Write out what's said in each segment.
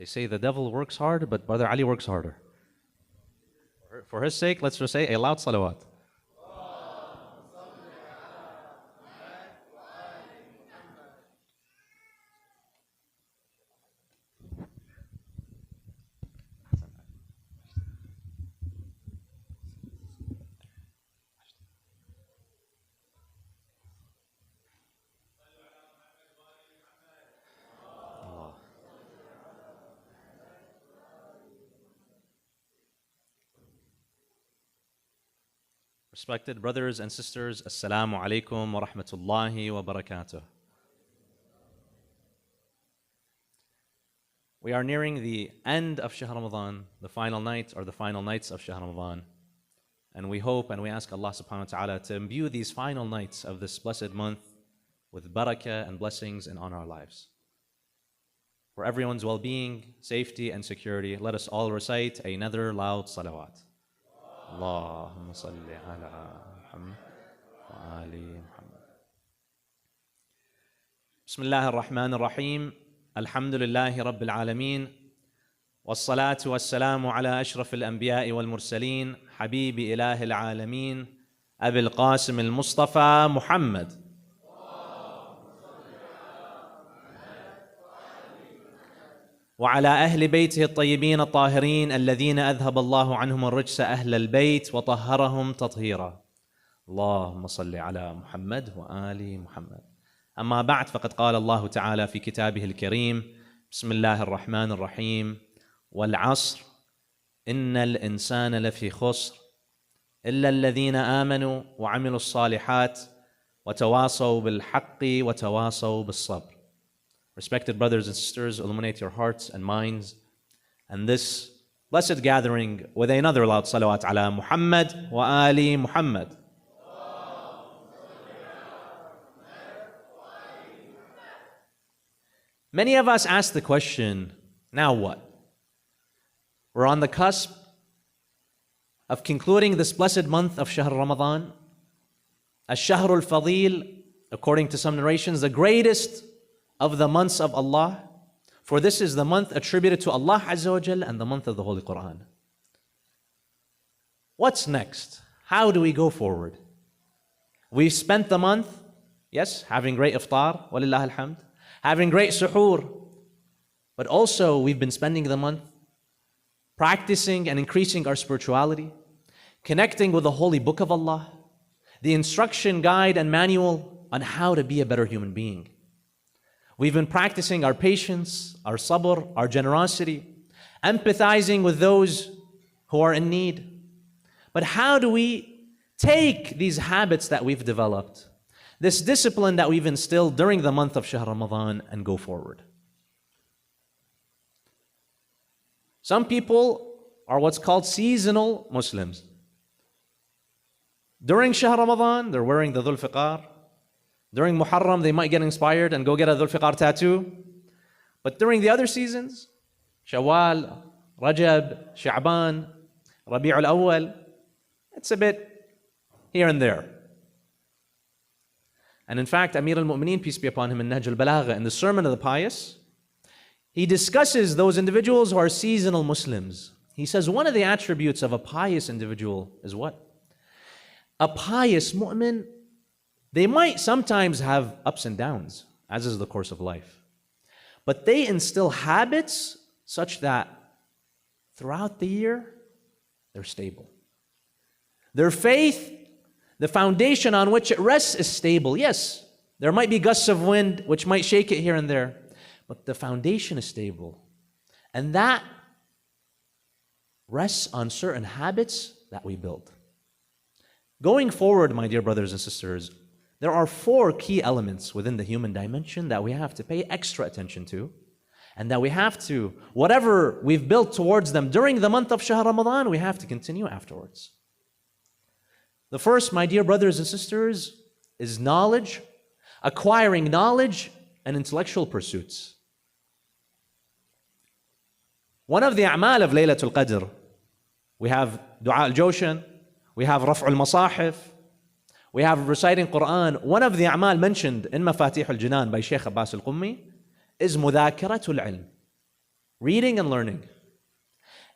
They say the devil works hard, but Brother Ali works harder. For his sake, let's just say a loud salawat. Respected brothers and sisters, Assalamu alaikum wa rahmatullahi wa barakatuh. We are nearing the end of Shahr Ramadan, the final night or the final nights of Shahr Ramadan. And we hope and we ask Allah subhanahu wa ta'ala to imbue these final nights of this blessed month with barakah and blessings and on our lives. For everyone's well-being, safety and security, let us all recite another loud salawat. Allahumma salli ala Muhammad wa ali Muhammad. Bismillah ar-Rahman ar-Rahim. Alhamdulillahi Rabbil Alameen. والصلاة والسلام على أشرف الأنبياء والمرسلين حبيب إله العالمين أبي القاسم المصطفى محمد وعلى أهل بيته الطيبين الطاهرين الذين أذهب الله عنهم الرجس أهل البيت وطهرهم تطهيرا اللهم صل على محمد وآل محمد. أما بعد، فقد قال الله تعالى في كتابه الكريم: بسم الله الرحمن الرحيم والعصر إن الإنسان لفي خسر إلا الذين آمنوا وعملوا الصالحات وتواصوا بالحق وتواصوا بالصبر. Respected brothers and sisters, illuminate your hearts and minds and this blessed gathering with another loud salawat ala Muhammad wa ali Muhammad. Many of us ask the question, now what? We're on the cusp of concluding this blessed month of Shahr Ramadan, Ash-Shahr al-Fadil, according to some narrations, the greatest of the months of Allah, for this is the month attributed to Allah Azza wa Jal and the month of the Holy Quran. What's next? How do we go forward? We've spent the month, yes, having great iftar, walillah alhamd, having great suhoor, but also we've been spending the month practicing and increasing our spirituality, connecting with the holy book of Allah, the instruction guide and manual on how to be a better human being. We've been practicing our patience, our sabr, our generosity, empathizing with those who are in need. But how do we take these habits that we've developed, this discipline that we've instilled during the month of Shahr Ramadan, and go forward? Some people are what's called seasonal Muslims. During Shahr Ramadan, they're wearing the Dhul Fiqar. During Muharram, they might get inspired and go get a Dhul Fiqar tattoo. But during the other seasons, Shawwal, Rajab, Sha'ban, Rabi'ul Awwal, it's a bit here and there. And in fact, Amir al-Mu'mineen, peace be upon him, in Nahj al-Balagha, in the Sermon of the Pious, he discusses those individuals who are seasonal Muslims. He says one of the attributes of a pious individual is what? A pious mu'min, they might sometimes have ups and downs, as is the course of life. But they instill habits such that throughout the year, they're stable. Their faith, the foundation on which it rests, is stable. Yes, there might be gusts of wind which might shake it here and there, but the foundation is stable. And that rests on certain habits that we build. Going forward, my dear brothers and sisters, there are 4 key elements within the human dimension that we have to pay extra attention to, and that we have to, whatever we've built towards them during the month of Shahr Ramadan, we have to continue afterwards. The first, my dear brothers and sisters, is knowledge, acquiring knowledge and intellectual pursuits. One of the a'mal of Laylatul Qadr, we have Dua al-Jawshan, we have Raf' al-Masahif, we have reciting Quran. One of the a'mal mentioned in Mafatih al-Jinan by Shaykh Abbas al-Qummi is Mudhakaratul ilm. reading and learning.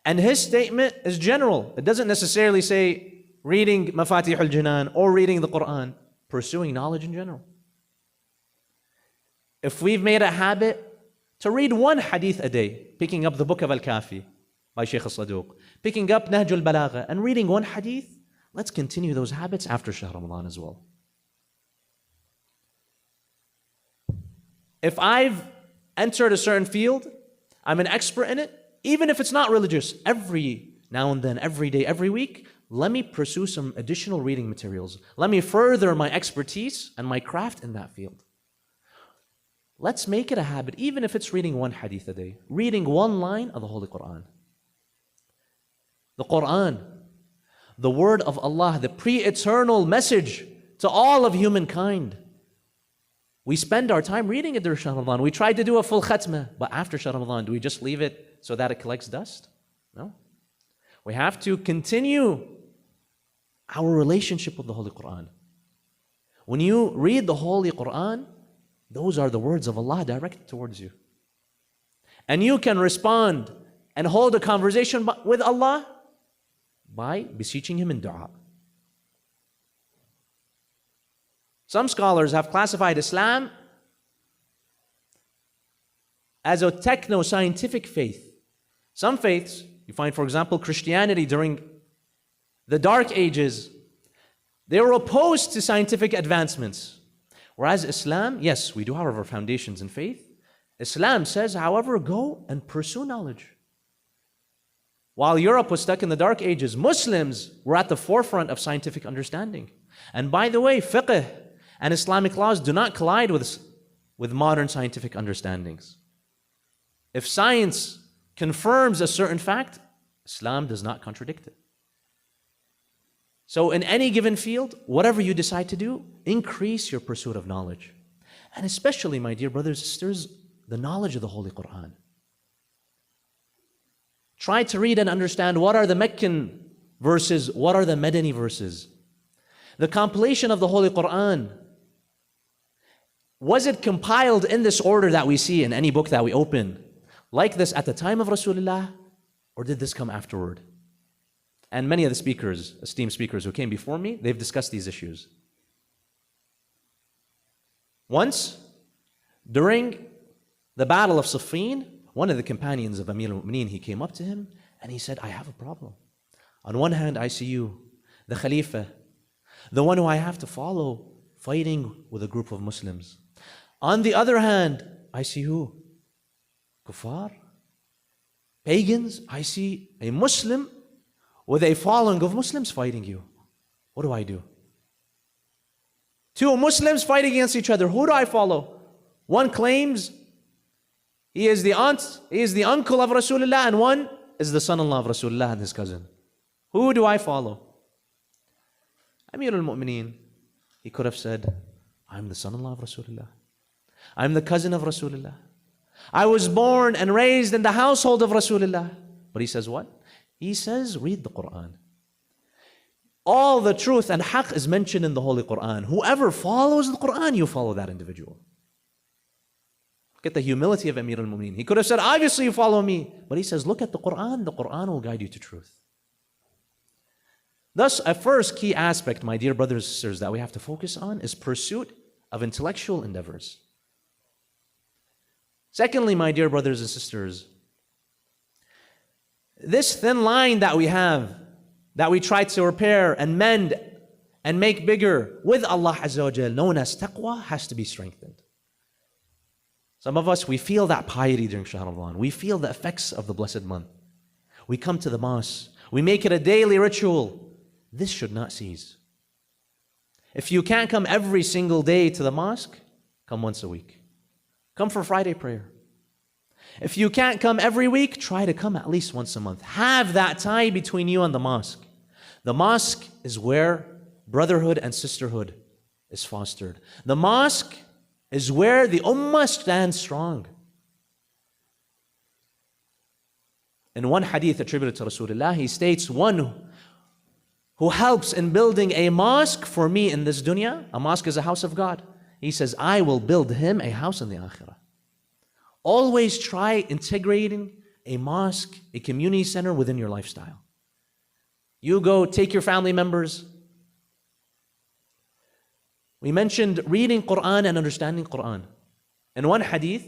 And his statement is general. It doesn't necessarily say reading Mafatih al-Jinan or reading the Quran, pursuing knowledge in general. If we've made a habit to read one hadith a day, picking up the book of Al-Kafi by Shaykh al-Saduq, picking up Nahj al-Balagha and reading one hadith, let's continue those habits after Shahr Ramadan as well. If I've entered a certain field, I'm an expert in it, even if it's not religious, every now and then, every day, every week, let me pursue some additional reading materials. Let me further my expertise and my craft in that field. Let's make it a habit, even if it's reading one hadith a day, reading one line of the Holy Quran. The Quran, the word of Allah, the pre-eternal message to all of humankind. We spend our time reading it during Shahr Ramadan. We try to do a full khatmah, but after Shahr Ramadan, do we just leave it so that it collects dust? No. We have to continue our relationship with the Holy Quran. When you read the Holy Quran, those are the words of Allah directed towards you. And you can respond and hold a conversation with Allah by beseeching Him in dua. Some scholars have classified Islam as a techno-scientific faith. Some faiths, you find, for example, Christianity during the Dark Ages, they were opposed to scientific advancements. Whereas Islam, yes, we do have our foundations in faith. Islam says, however, go and pursue knowledge. While Europe was stuck in the Dark Ages, Muslims were at the forefront of scientific understanding. And by the way, fiqh and Islamic laws do not collide with modern scientific understandings. If science confirms a certain fact, Islam does not contradict it. So in any given field, whatever you decide to do, increase your pursuit of knowledge. And especially, my dear brothers and sisters, the knowledge of the Holy Quran. Try to read and understand what are the Meccan verses, what are the Madani verses. The compilation of the Holy Quran, was it compiled in this order that we see in any book that we open, like this at the time of Rasulullah, or did this come afterward? And many of the speakers, esteemed speakers who came before me, they've discussed these issues. Once, during the Battle of Siffin, one of the companions of Amir al-Mu'mineen, he came up to him and he said, I have a problem. On one hand, I see you, the Khalifa, the one who I have to follow, fighting with a group of Muslims. On the other hand, I see who? Kuffar, pagans. I see a Muslim with a following of Muslims fighting you. What do I do? Two Muslims fighting against each other. Who do I follow? One claims he is the uncle of Rasulullah, and one is the son-in-law of Rasulullah and his cousin. Who do I follow? Amir al-Mu'mineen, he could have said, I'm the son-in-law of Rasulullah. I'm the cousin of Rasulullah. I was born and raised in the household of Rasulullah. But he says what? He says, read the Quran. All the truth and haqq is mentioned in the Holy Quran. Whoever follows the Quran, you follow that individual. Look at the humility of Amir al-Mu'mineen. He could have said, obviously you follow me. But he says, look at the Quran will guide you to truth. Thus, a first key aspect, my dear brothers and sisters, that we have to focus on is pursuit of intellectual endeavors. Secondly, my dear brothers and sisters, this thin line that we have, that we try to repair and mend and make bigger with Allah Azza wa Jal, known as taqwa, has to be strengthened. Some of us, we feel that piety during Shahr Ramadan. We feel the effects of the blessed month. We come to the mosque. We make it a daily ritual. This should not cease. If you can't come every single day to the mosque, come once a week. Come for Friday prayer. If you can't come every week, try to come at least once a month. Have that tie between you and the mosque. The mosque is where brotherhood and sisterhood is fostered. The mosque is where the ummah stands strong. In one hadith attributed to Rasulullah, he states, one who helps in building a mosque for me in this dunya, a mosque is a house of God. He says, I will build him a house in the akhirah. Always try integrating a mosque, a community center within your lifestyle. You go, take your family members. We mentioned reading Quran and understanding Quran. In one hadith,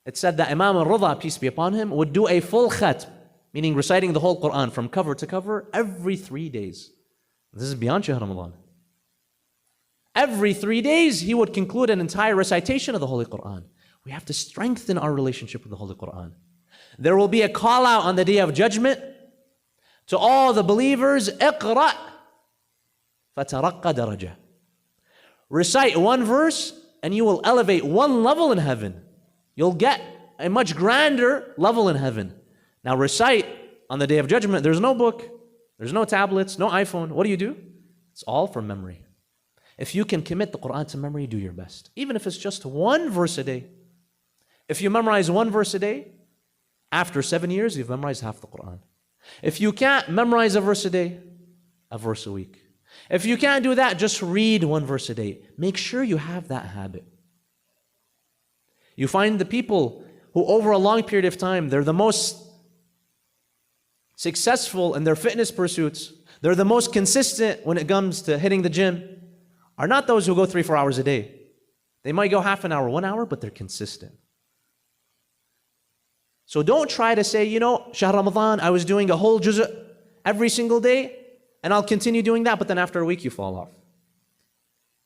it said that Imam al-Rida, peace be upon him, would do a full khatm, meaning reciting the whole Quran from cover to cover every 3 days. This is beyond Shahr Ramadan. Every 3 days, he would conclude an entire recitation of the Holy Quran. We have to strengthen our relationship with the Holy Quran. There will be a call out on the Day of Judgment to all the believers, اقرأ فترقى درجة. Recite one verse and you will elevate one level in heaven. You'll get a much grander level in heaven. Now recite on the Day of Judgment. There's no book, there's no tablets, no iPhone. What do? It's all from memory. If you can commit the Quran to memory, do your best. Even if it's just one verse a day. If you memorize one verse a day, after 7 years, you've memorized half the Quran. If you can't memorize a verse a day, a verse a week. If you can't do that, just read one verse a day. Make sure you have that habit. You find the people who over a long period of time, they're the most successful in their fitness pursuits, they're the most consistent when it comes to hitting the gym, are not those who go 3-4 hours a day. They might go half an hour, 1 hour, but they're consistent. So don't try to say, Shahr Ramadan, I was doing a whole juz' every single day, and I'll continue doing that, but then after a week you fall off.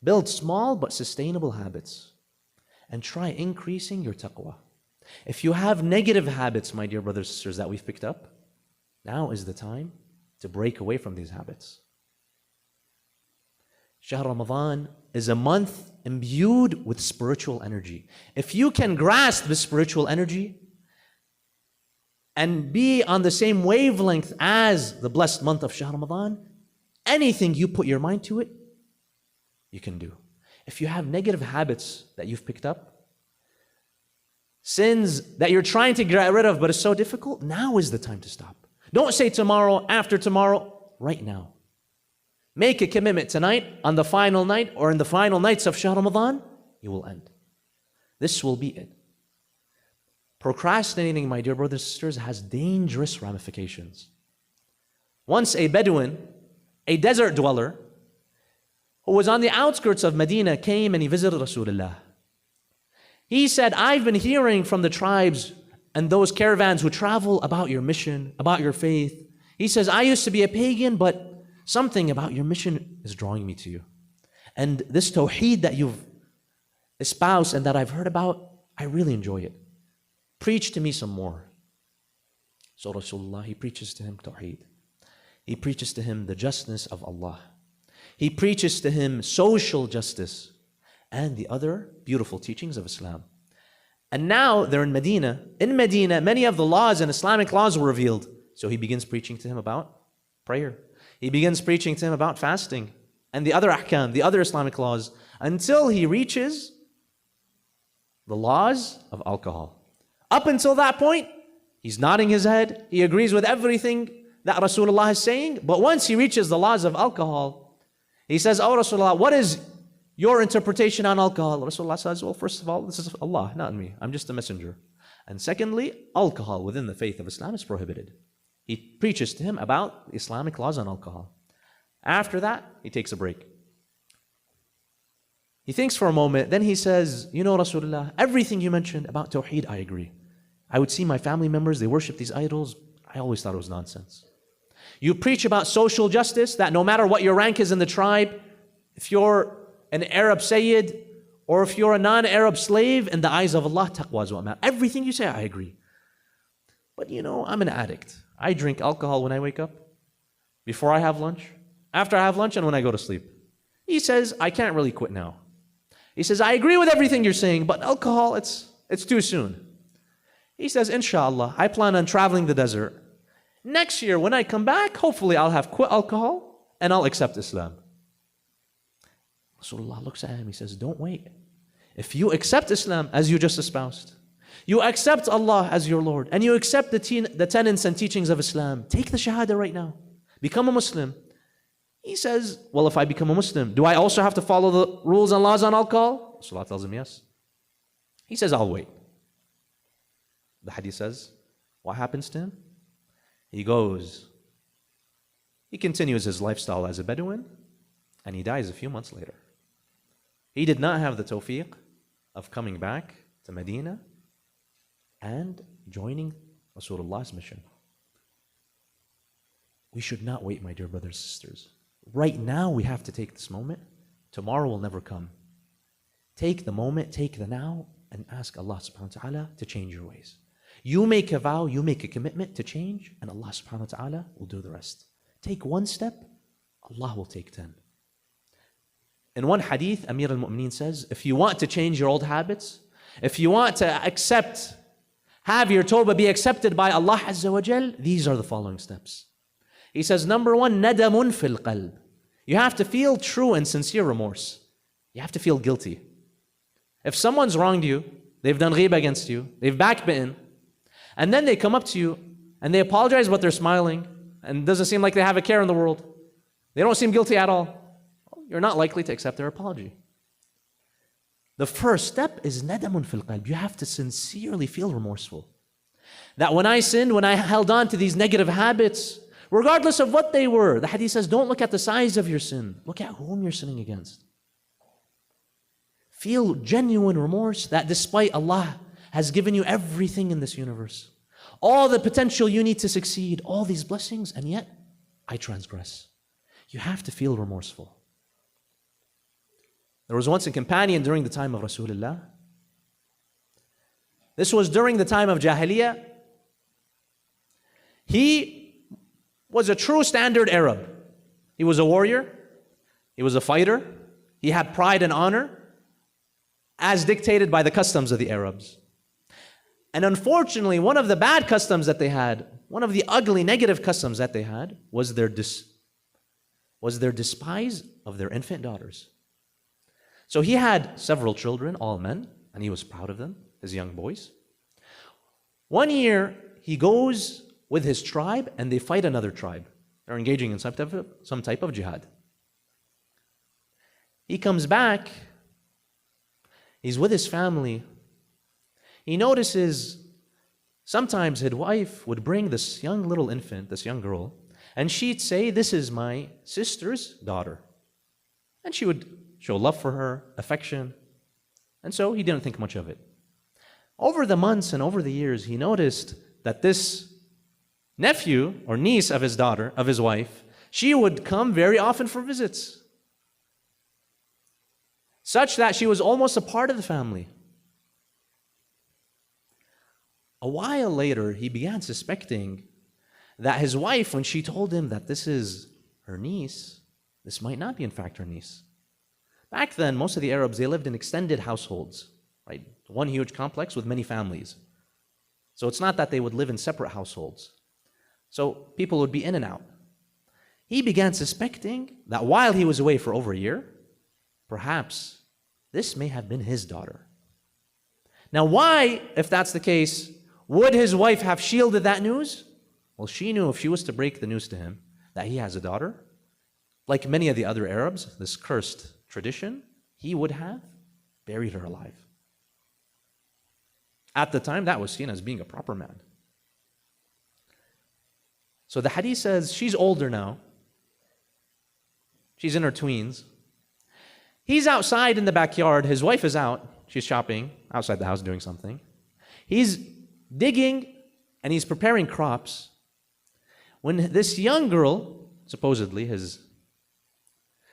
Build small but sustainable habits, and try increasing your taqwa. If you have negative habits, my dear brothers and sisters, that we've picked up, now is the time to break away from these habits. Shahr Ramadan is a month imbued with spiritual energy. If you can grasp the spiritual energy and be on the same wavelength as the blessed month of Shahr Ramadan, anything you put your mind to it, you can do. If you have negative habits that you've picked up, sins that you're trying to get rid of but it's so difficult, now is the time to stop. Don't say tomorrow, after tomorrow, right now. Make a commitment tonight, on the final night, or in the final nights of Shahr Ramadan, you will end. This will be it. Procrastinating, my dear brothers and sisters, has dangerous ramifications. Once a Bedouin, a desert dweller, who was on the outskirts of Medina, came and he visited Rasulullah. He said, I've been hearing from the tribes and those caravans who travel about your mission, about your faith. He says, I used to be a pagan, but something about your mission is drawing me to you. And this tawheed that you've espoused and that I've heard about, I really enjoy it. Preach to me some more. So Rasulullah, he preaches to him tawheed. He preaches to him the justness of Allah. He preaches to him social justice and the other beautiful teachings of Islam. And now they're in Medina. In Medina, many of the laws and Islamic laws were revealed. So he begins preaching to him about prayer. He begins preaching to him about fasting and the other ahkam, the other Islamic laws, until he reaches the laws of alcohol. Up until that point, he's nodding his head. He agrees with everything that Rasulullah is saying. But once he reaches the laws of alcohol, he says, Oh Rasulullah, what is your interpretation on alcohol? Rasulullah says, well, first of all, this is Allah, not me. I'm just a messenger. And secondly, alcohol within the faith of Islam is prohibited. He preaches to him about Islamic laws on alcohol. After that, he takes a break. He thinks for a moment, then he says, Rasulullah, everything you mentioned about Tawheed, I agree. I would see my family members, they worship these idols. I always thought it was nonsense. You preach about social justice, that no matter what your rank is in the tribe, if you're an Arab Sayyid, or if you're a non-Arab slave, in the eyes of Allah, taqwa is what matters. Everything you say, I agree. But I'm an addict. I drink alcohol when I wake up, before I have lunch, after I have lunch, and when I go to sleep. He says, I can't really quit now. He says, I agree with everything you're saying, but alcohol, it's too soon. He says, inshallah, I plan on traveling the desert. Next year, when I come back, hopefully I'll have quit alcohol, and I'll accept Islam. Rasulullah looks at him, he says, don't wait. If you accept Islam as you just espoused, you accept Allah as your Lord, and you accept the tenets and teachings of Islam, take the Shahada right now. Become a Muslim. He says, well, if I become a Muslim, do I also have to follow the rules and laws on alcohol? Rasulullah tells him yes. He says, I'll wait. The hadith says, What happens to him? He continues his lifestyle as a Bedouin, and he dies a few months later. He did not have the tawfiq of coming back to Medina and joining Rasulullah's mission. We should not wait, my dear brothers and sisters. Right now, we have to take this moment. Tomorrow will never come. Take the moment, take the now, and ask Allah subhanahu wa ta'ala to change your ways. You make a vow, you make a commitment to change, and Allah subhanahu wa ta'ala will do the rest. Take one step, Allah will take 10. In one hadith, Amir al-Mu'mineen says, if you want to change your old habits, if you want to have your tawbah be accepted by Allah Azza wa Jal, these are the following steps. He says, number one, nadamun fil qalb. You have to feel true and sincere remorse. You have to feel guilty. If someone's wronged you, they've done ghib against you, they've backbitten, and then they come up to you and they apologize, but they're smiling, and it doesn't seem like they have a care in the world. They don't seem guilty at all. You're not likely to accept their apology. The first step is nadamun fil qalb. You have to sincerely feel remorseful. That when I sinned, when I held on to these negative habits, regardless of what they were, the hadith says, don't look at the size of your sin. Look at whom you're sinning against. Feel genuine remorse that despite Allah has given you everything in this universe, all the potential you need to succeed, all these blessings, and yet I transgress. You have to feel remorseful. There was once a companion during the time of Rasulullah. This was during the time of Jahiliyyah. He was a true standard Arab. He was a warrior. He was a fighter. He had pride and honor as dictated by the customs of the Arabs. And unfortunately, one of the bad customs that they had, one of the ugly negative customs that they had was their despise of their infant daughters. So he had several children, all men, and he was proud of them, his young boys. One year, he goes with his tribe and they fight another tribe. They're engaging in some type of jihad. He comes back, he's with his family. He notices sometimes his wife would bring this young little infant, this young girl, and she'd say, this is my sister's daughter. And she would show love for her, affection. And so he didn't think much of it. Over the months and over the years, he noticed that this nephew or niece of his daughter, of his wife, she would come very often for visits, such that she was almost a part of the family. A while later, he began suspecting that his wife, when she told him that this is her niece, this might not be in fact her niece. Back then, most of the Arabs, they lived in extended households, right? One huge complex with many families. So it's not that they would live in separate households. So people would be in and out. He began suspecting that while he was away for over a year, perhaps this may have been his daughter. Now why, if that's the case, would his wife have shielded that news? Well, she knew if she was to break the news to him that he has a daughter, like many of the other Arabs, this cursed tradition, he would have buried her alive. At the time, that was seen as being a proper man. So the hadith says she's older now. She's in her tweens. He's outside in the backyard. His wife is out. She's shopping outside the house doing something. He's digging and he's preparing crops when this young girl, supposedly his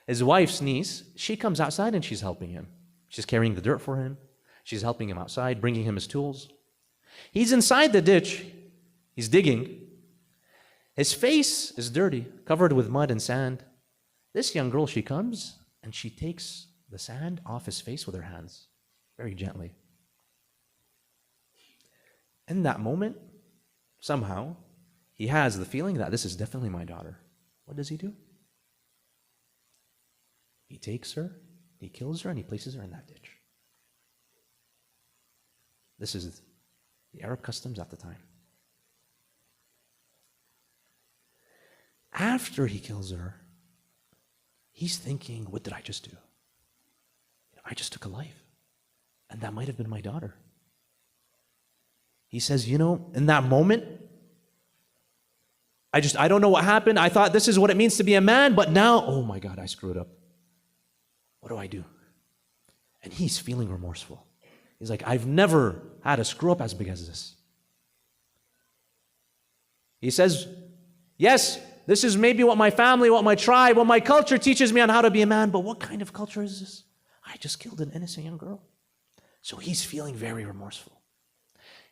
wife's niece, she comes outside and she's helping him. She's carrying the dirt for him. She's helping him outside, bringing him his tools. He's inside the ditch. He's digging. His face is dirty, covered with mud and sand. This young girl, she comes and she takes the sand off his face with her hands, very gently. In that moment, somehow, he has the feeling that this is definitely my daughter. What does he do? He takes her, he kills her, and he places her in that ditch. This is the Arab customs at the time. After he kills her, he's thinking, what did I just do? I just took a life, and that might have been my daughter. He says, in that moment, I don't know what happened. I thought this is what it means to be a man, but now, oh my God, I screwed up. What do I do? And he's feeling remorseful. He's like, I've never had a screw up as big as this. He says, yes, this is maybe what my family, what my tribe, what my culture teaches me on how to be a man, but what kind of culture is this? I just killed an innocent young girl. So he's feeling very remorseful.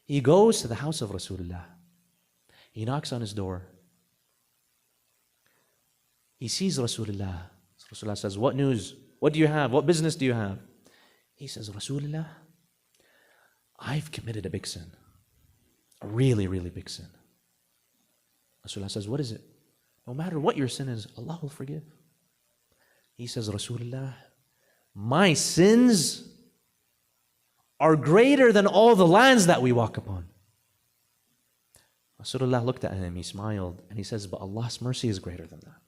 He goes to the house of Rasulullah. He knocks on his door. He sees Rasulullah. Rasulullah says, what news? What do you have? What business do you have? He says, Rasulullah, I've committed a big sin. A really, really big sin. Rasulullah says, what is it? No matter what your sin is, Allah will forgive. He says, Rasulullah, my sins are greater than all the lands that we walk upon. Rasulullah looked at him, he smiled, and he says, but Allah's mercy is greater than that.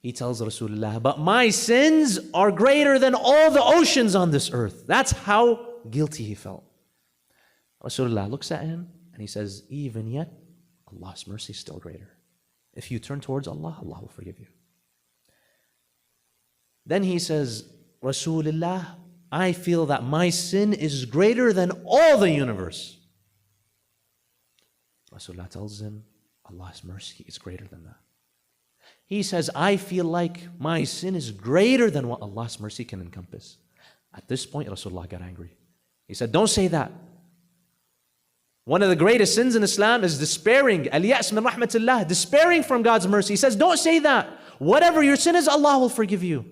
He tells Rasulullah, but my sins are greater than all the oceans on this earth. That's how guilty he felt. Rasulullah looks at him and he says, even yet, Allah's mercy is still greater. If you turn towards Allah, Allah will forgive you. Then he says, Rasulullah, I feel that my sin is greater than all the universe. Rasulullah tells him, Allah's mercy is greater than that. He says, I feel like my sin is greater than what Allah's mercy can encompass. At this point, Rasulullah got angry. He said, don't say that. One of the greatest sins in Islam is despairing, al-ya's min rahmatillah, despairing from God's mercy. He says, don't say that. Whatever your sin is, Allah will forgive you.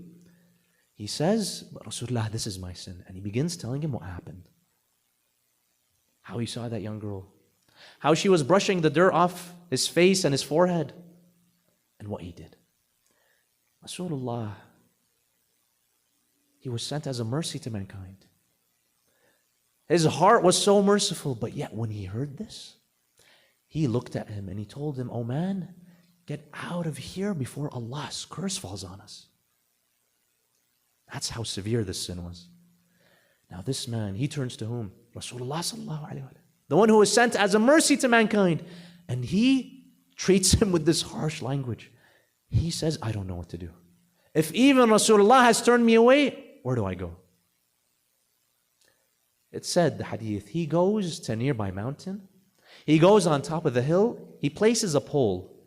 He says, but Rasulullah, this is my sin. And he begins telling him what happened. How he saw that young girl. How she was brushing the dirt off his face and his forehead. And what he did. Rasulullah, he was sent as a mercy to mankind. His heart was so merciful, but yet when he heard this, he looked at him and he told him, oh man, get out of here before Allah's curse falls on us. That's how severe this sin was. Now this man, he turns to whom? Rasulullah sallallahu alaihi wasallam, the one who was sent as a mercy to mankind. And he treats him with this harsh language. He says, I don't know what to do. If even Rasulullah has turned me away, where do I go? It said, the hadith, he goes to a nearby mountain. He goes on top of the hill. He places a pole.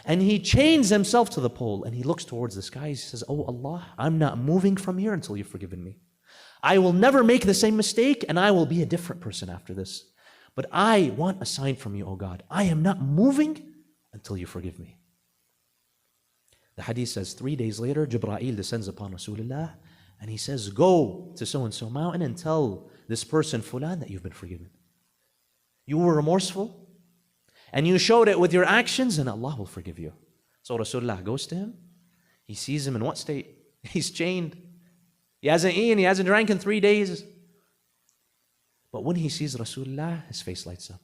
And he chains himself to the pole. And he looks towards the sky. He says, oh Allah, I'm not moving from here until you've forgiven me. I will never make the same mistake. And I will be a different person after this. But I want a sign from you, O God. I am not moving until you forgive me. The hadith says 3 days later, Jibreel descends upon Rasulullah and he says, go to so-and-so mountain and tell this person, Fulan, that you've been forgiven. You were remorseful and you showed it with your actions and Allah will forgive you. So Rasulullah goes to him. He sees him in what state? He's chained. He hasn't eaten, he hasn't drank in 3 days. But when he sees Rasulullah, his face lights up.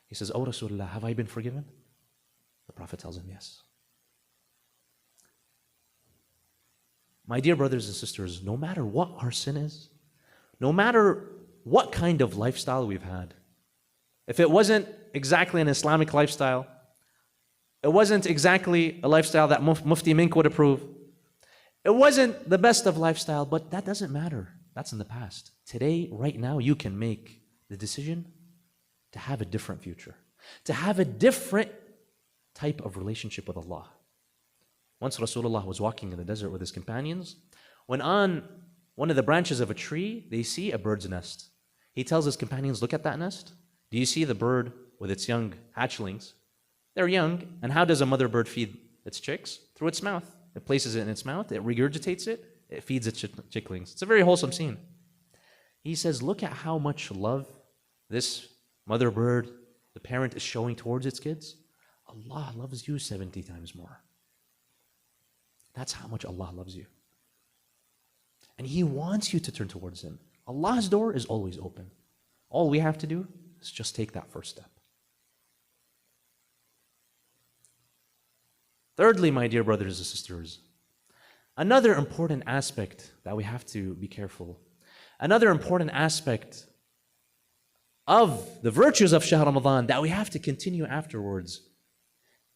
He says, oh Rasulullah, have I been forgiven? The Prophet tells him, yes. My dear brothers and sisters, no matter what our sin is, no matter what kind of lifestyle we've had, if it wasn't exactly an Islamic lifestyle, it wasn't exactly a lifestyle that Mufti Mink would approve, it wasn't the best of lifestyle, but that doesn't matter. That's in the past. Today, right now, you can make the decision to have a different future, to have a different type of relationship with Allah. Once Rasulullah was walking in the desert with his companions, when on one of the branches of a tree, they see a bird's nest. He tells his companions, look at that nest. Do you see the bird with its young hatchlings? They're young, and how does a mother bird feed its chicks? Through its mouth. It places it in its mouth, it regurgitates it, it feeds its chicklings. It's a very wholesome scene. He says, look at how much love this mother bird, the parent, is showing towards its kids. Allah loves you 70 times more. That's how much Allah loves you. And He wants you to turn towards Him. Allah's door is always open. All we have to do is just take that first step. Thirdly, my dear brothers and sisters, another important aspect that we have to be careful, another important aspect of the virtues of Shahr Ramadan that we have to continue afterwards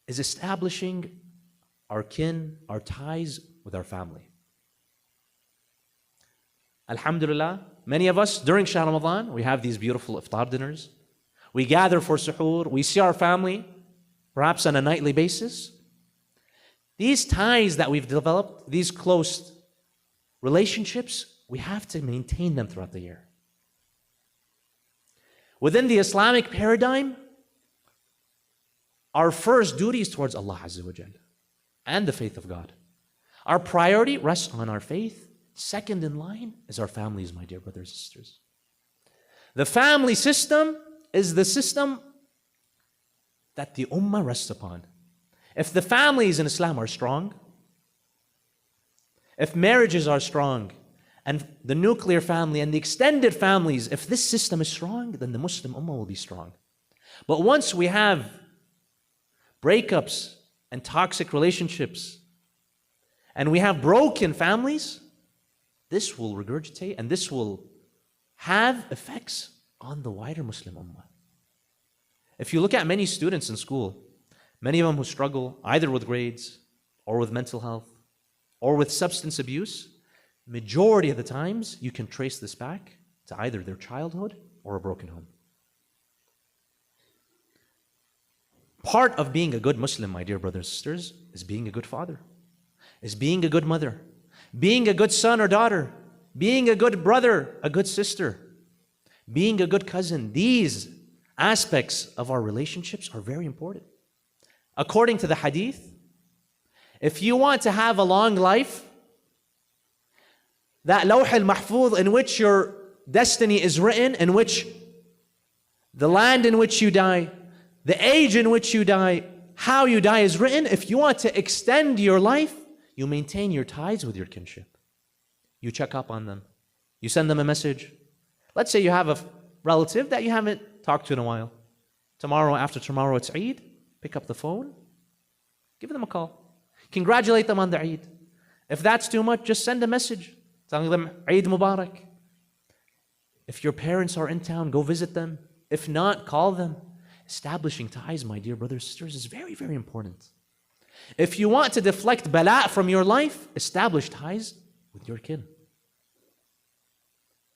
is establishing our kin, our ties with our family. Alhamdulillah, many of us during Shahr Ramadan, we have these beautiful iftar dinners. We gather for suhoor, we see our family, perhaps on a nightly basis. These ties that we've developed, these close relationships, we have to maintain them throughout the year. Within the Islamic paradigm, our first duty is towards Allah Azza wa Jalla and the faith of God. Our priority rests on our faith. Second in line is our families, my dear brothers and sisters. The family system is the system that the ummah rests upon. If the families in Islam are strong, if marriages are strong, and the nuclear family and the extended families, if this system is strong, then the Muslim ummah will be strong. But once we have breakups and toxic relationships, and we have broken families, this will regurgitate and this will have effects on the wider Muslim ummah. If you look at many students in school, many of them who struggle either with grades or with mental health or with substance abuse, majority of the times you can trace this back to either their childhood or a broken home. Part of being a good Muslim, my dear brothers and sisters, is being a good father, is being a good mother, being a good son or daughter, being a good brother, a good sister, being a good cousin. These aspects of our relationships are very important. According to the hadith, if you want to have a long life, that lawh al-mahfuz in which your destiny is written, in which the land in which you die, the age in which you die, how you die is written. If you want to extend your life, you maintain your ties with your kinship. You check up on them. You send them a message. Let's say you have a relative that you haven't talked to in a while. Tomorrow, after tomorrow, it's Eid. Pick up the phone. Give them a call. Congratulate them on the Eid. If that's too much, just send a message telling them Eid Mubarak. If your parents are in town, go visit them. If not, call them. Establishing ties, my dear brothers and sisters, is very, very important. If you want to deflect bala from your life, establish ties with your kin.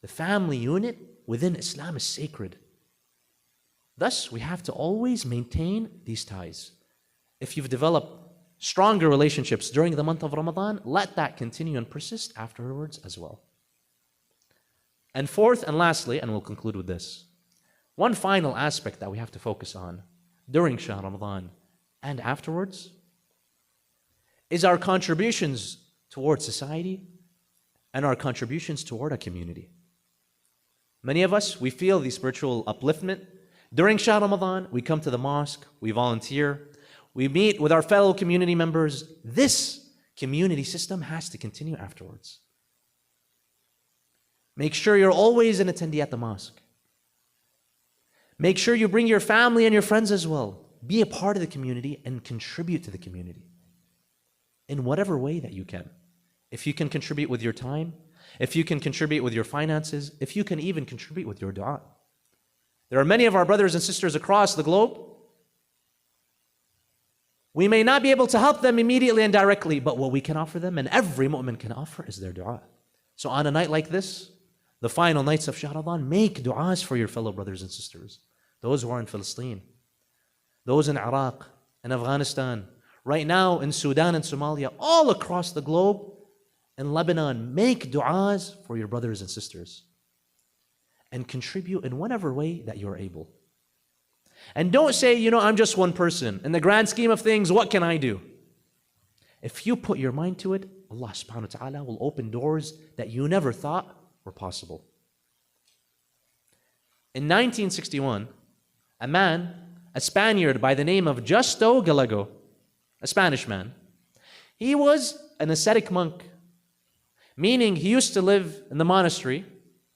The family unit within Islam is sacred. Thus, we have to always maintain these ties. If you've developed stronger relationships during the month of Ramadan, let that continue and persist afterwards as well. And fourth and lastly, and we'll conclude with this, one final aspect that we have to focus on during Shahr Ramadan and afterwards is our contributions toward society and our contributions toward a community. Many of us, we feel the spiritual upliftment. During Shahr Ramadan, we come to the mosque, we volunteer, we meet with our fellow community members. This community system has to continue afterwards. Make sure you're always an attendee at the mosque. Make sure you bring your family and your friends as well. Be a part of the community and contribute to the community in whatever way that you can. If you can contribute with your time, if you can contribute with your finances, if you can even contribute with your dua. There are many of our brothers and sisters across the globe. We may not be able to help them immediately and directly, but what we can offer them, and every mu'min can offer, is their dua. So on a night like this, the final nights of Shahr Ramadan, make du'as for your fellow brothers and sisters. Those who are in Palestine, those in Iraq and Afghanistan, right now in Sudan and Somalia, all across the globe, in Lebanon, make du'as for your brothers and sisters. And contribute in whatever way that you're able. And don't say, I'm just one person. In the grand scheme of things, what can I do? If you put your mind to it, Allah subhanahu wa ta'ala will open doors that you never thought were possible. In 1961, a man, a Spaniard by the name of Justo Gallego, a Spanish man, he was an ascetic monk, meaning he used to live in the monastery.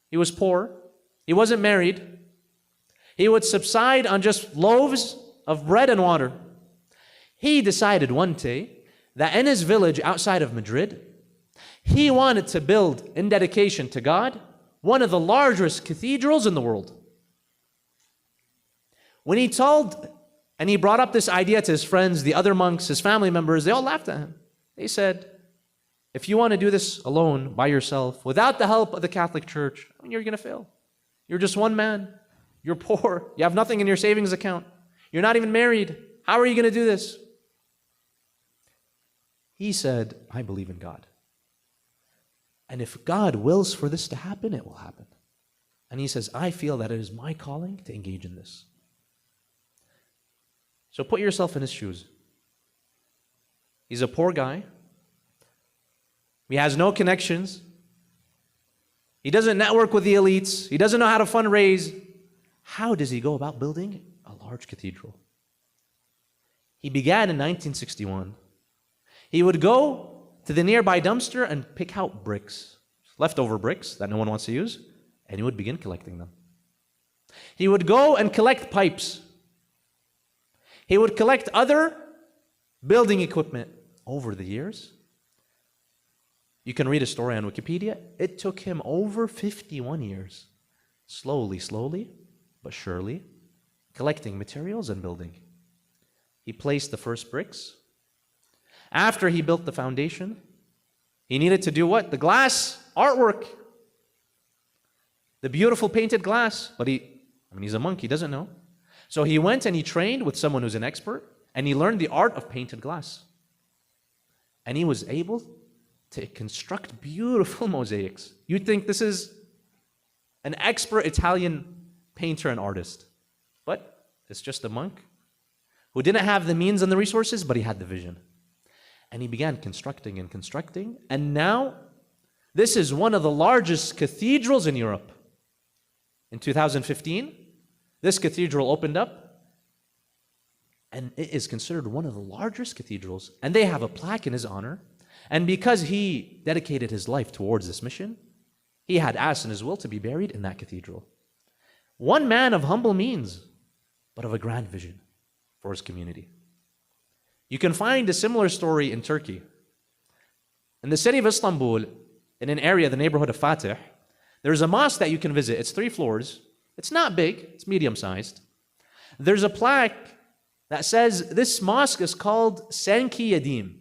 He was poor. He wasn't married. He would subside on just loaves of bread and water. He decided one day that in his village outside of Madrid, he wanted to build, in dedication to God, one of the largest cathedrals in the world. When he told and he brought up this idea to his friends, the other monks, his family members, they all laughed at him. They said, if you want to do this alone, by yourself, without the help of the Catholic Church, you're going to fail. You're just one man. You're poor. You have nothing in your savings account. You're not even married. How are you going to do this? He said, I believe in God. And if God wills for this to happen, it will happen. And he says, I feel that it is my calling to engage in this. So put yourself in his shoes. He's a poor guy. He has no connections. He doesn't network with the elites. He doesn't know how to fundraise. How does he go about building a large cathedral? He began in 1961. He would go to the nearby dumpster and pick out bricks, leftover bricks that no one wants to use, and he would begin collecting them. He would go and collect pipes. He would collect other building equipment. Over the years, you can read a story on Wikipedia. It took him over 51 years, slowly, but surely, collecting materials and building. He placed the first bricks. After he built the foundation, he needed to do what? The glass artwork. The beautiful painted glass. But he's a monk, he doesn't know. So he went and he trained with someone who's an expert, and he learned the art of painted glass. And he was able to construct beautiful mosaics. You'd think this is an expert Italian painter and artist. But it's just a monk who didn't have the means and the resources, but he had the vision. And he began constructing and constructing. And now, this is one of the largest cathedrals in Europe. In 2015, this cathedral opened up. And it is considered one of the largest cathedrals. And they have a plaque in his honor. And because he dedicated his life towards this mission, he had asked in his will to be buried in that cathedral. One man of humble means, but of a grand vision for his community. You can find a similar story in Turkey. In the city of Istanbul, in an area, the neighborhood of Fatih, there's a mosque that you can visit. It's 3 floors. It's not big, it's medium-sized. There's a plaque that says this mosque is called Sanki Yadim.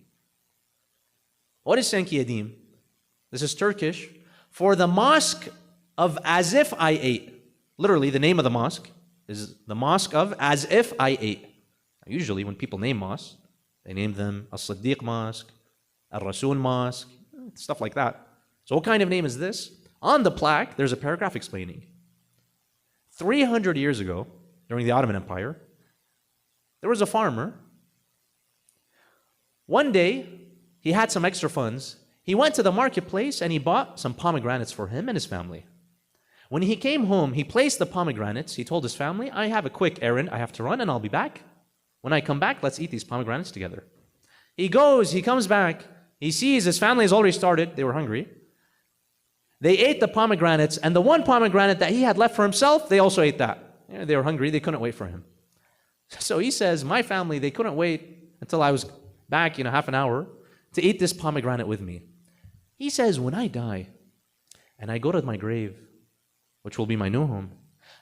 What is Sanki Yadim? This is Turkish for the mosque of as if I ate. Literally, the name of the mosque is the mosque of as if I ate. Usually, when people name mosques, they name them As-Siddiq Mosque, Al-Rasul Mosque, stuff like that. So what kind of name is this? On the plaque, there's a paragraph explaining. 300 years ago, during the Ottoman Empire, there was a farmer. One day, he had some extra funds. He went to the marketplace and he bought some pomegranates for him and his family. When he came home, he placed the pomegranates. He told his family, I have a quick errand I have to run and I'll be back. When I come back, let's eat these pomegranates together. He goes, he comes back. He sees his family has already started. They were hungry. They ate the pomegranates, and the one pomegranate that he had left for himself, they also ate that. They were hungry. They couldn't wait for him. So he says, my family, they couldn't wait until I was back, half an hour to eat this pomegranate with me. He says, when I die and I go to my grave, which will be my new home,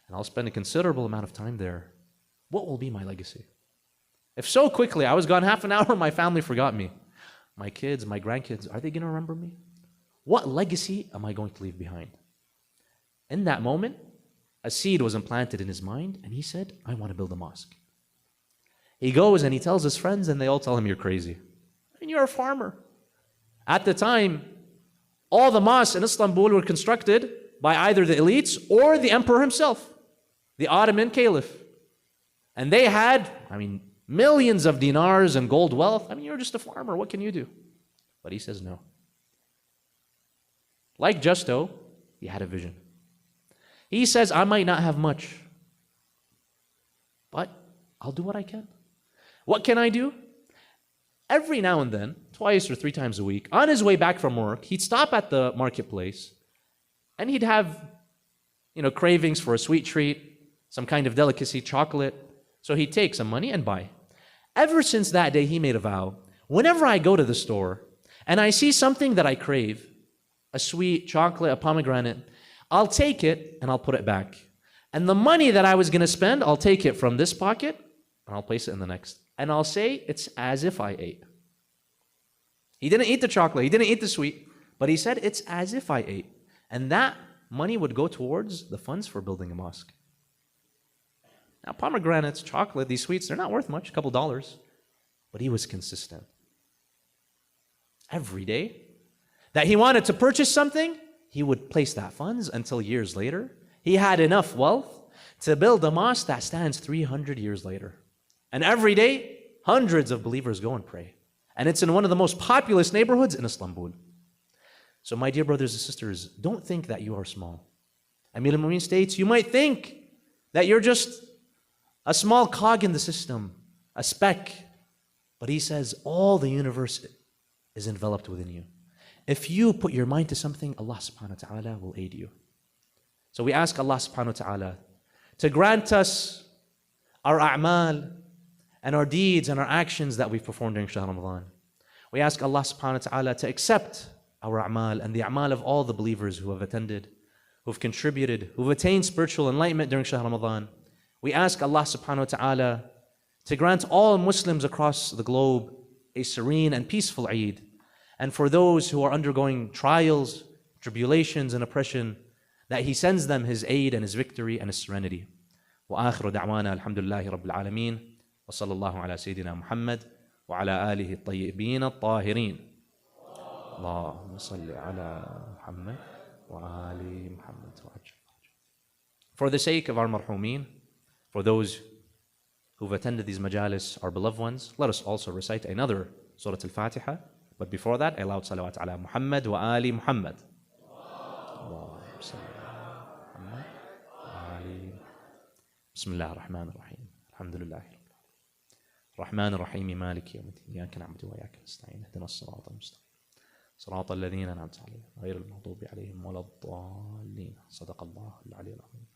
and I'll spend a considerable amount of time there, what will be my legacy? If so quickly, I was gone half an hour, my family forgot me. My kids, my grandkids, are they going to remember me? What legacy am I going to leave behind? In that moment, a seed was implanted in his mind, and he said, I want to build a mosque. He goes and he tells his friends, and they all tell him, you're crazy. You're a farmer. At the time, all the mosques in Istanbul were constructed by either the elites or the emperor himself, the Ottoman caliph. And they had, millions of dinars and gold wealth. You're just a farmer. What can you do? But he says no. Like Justo, he had a vision. He says, I might not have much, but I'll do what I can. What can I do? Every now and then, twice or 3 times a week, on his way back from work, he'd stop at the marketplace and he'd have, cravings for a sweet treat, some kind of delicacy, chocolate. So he'd take some money and buy. Ever since that day, he made a vow. Whenever I go to the store and I see something that I crave, a sweet chocolate, a pomegranate, I'll take it and I'll put it back. And the money that I was going to spend, I'll take it from this pocket and I'll place it in the next. And I'll say, it's as if I ate. He didn't eat the chocolate, he didn't eat the sweet, but he said, it's as if I ate. And that money would go towards the funds for building a mosque. Now, pomegranates, chocolate, these sweets, they're not worth much, a couple dollars. But he was consistent. Every day that he wanted to purchase something, he would place that funds until years later, he had enough wealth to build a mosque that stands 300 years later. And every day, hundreds of believers go and pray. And it's in one of the most populous neighborhoods in Istanbul. So my dear brothers and sisters, don't think that you are small. Amir al-Mu'minin states, you might think that you're just a small cog in the system, a speck. But he says, all the universe is enveloped within you. If you put your mind to something, Allah subhanahu wa ta'ala will aid you. So we ask Allah subhanahu wa ta'ala to grant us our a'mal and our deeds and our actions that we've performed during Shahr Ramadan. We ask Allah subhanahu wa ta'ala to accept our a'mal and the a'mal of all the believers who have attended, who've contributed, who've attained spiritual enlightenment during Shahr Ramadan. We ask Allah subhanahu wa ta'ala to grant all Muslims across the globe a serene and peaceful Eid. And for those who are undergoing trials, tribulations, and oppression, that He sends them His aid and His victory and His serenity. وآخر دعوانا الحمد لله رب العالمين وصلى الله على سيدنا محمد وعلى آله الطيبين الطاهرين. اللهم صل على محمد وآل محمد. For the sake of our marhumin, for those who've attended these majalis, our beloved ones, let us also recite another Surah Al-Fatiha. But before that, a loud salawat ala Muhammad wa ali Muhammad. بسم الله الرحمن الرحيم الحمد لله الرحمن الرحيم مالك يوم الدين إياك نعبد وإياك نستعين اهدنا الصراط المستقيم صراط الذين أنعمت عليهم غير المغضوب عليهم ولا الضالين صدق الله العلي العظيم.